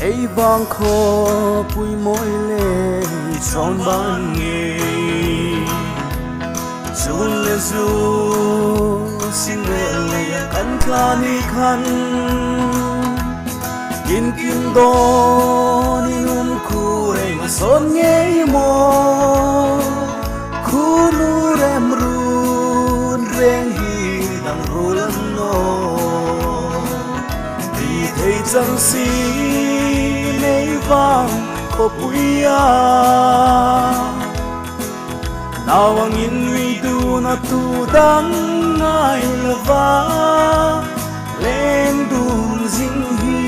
ấy vang khô bụi môi lệ tròn ban nghề Jun le zu xin về lệ cắn khla ni khăn Kin kin do ni num khu reng son nghe mo khu nu rem run reng hi dang rulan no vì thấy chẳng si nay vang có bụi nào ang inwi du na tu dang ngay lava lên đùm dinh hi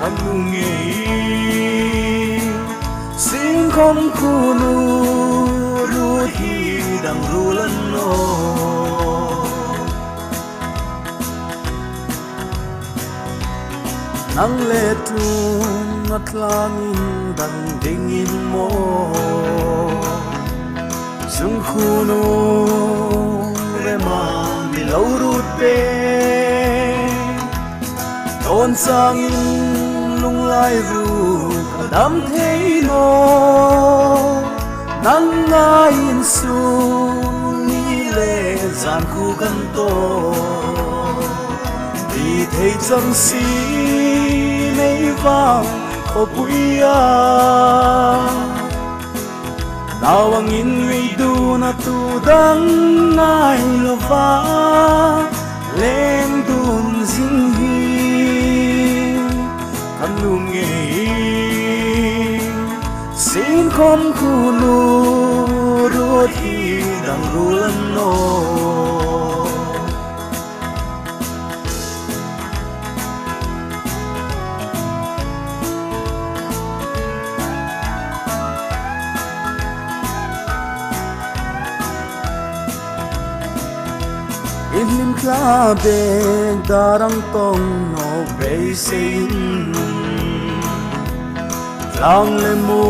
kan nu nghe xin không khu nu ru hi dang ru lan no nang le tu ngat langin dang dingin mo Sung khu nu re ma mi lâu rút bê Tôn sang in lung lai ru cả đám thế nô Nắng nga in su ni lệ gian khu gần tô Vì thấy chẳng si nay vang có bụi Nào ang inwi du na tu dang ngay lava lên đùm dinh hi kan nu nghe xin không khu nu ruột hi dang ru lan no In lim kla be darang tong no be sein lang le mo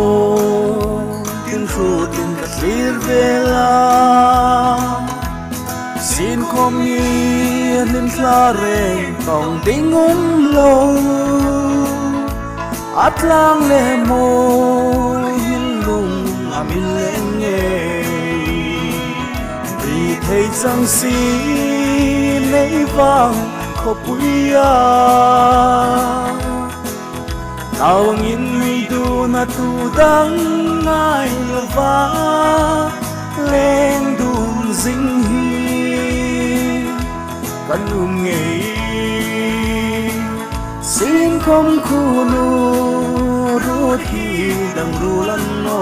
tin khu tin ka clear vela sin kom ni lim kla re tong ding lo at lang le mo hin lung amin le nghe vì thấy chẳng si nay vang có bụi nào ang inwi du na tu dang ngay lava lên đùm dinh hi kan nu nghe xin không khu nu ruột hi dang ru lan no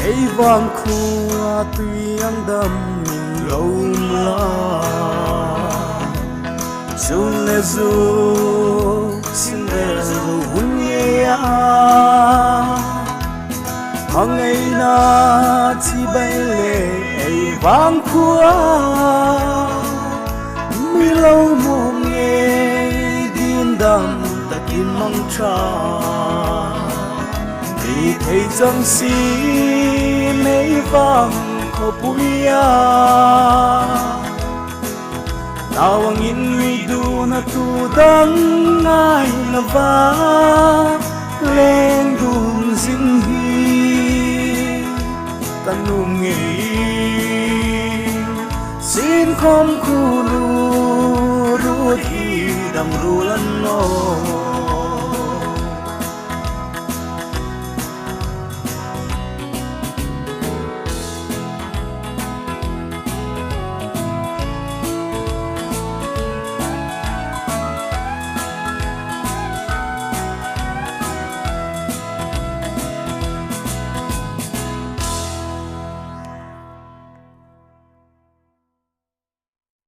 ấy vang khu tuy ang đam mình lâu la Jun le zu xin về zu hun ye hằng ngày na chi bay lệ ấy vang khu mi lâu mong nghe din đam ta kim mang cha Vì thấy chẳng si nay vang có bụi Nào ang inwi du na tu dang ngay lava lên đùm dinh hi kan nu nghe xin không khu nu ruột hi dang ru lan no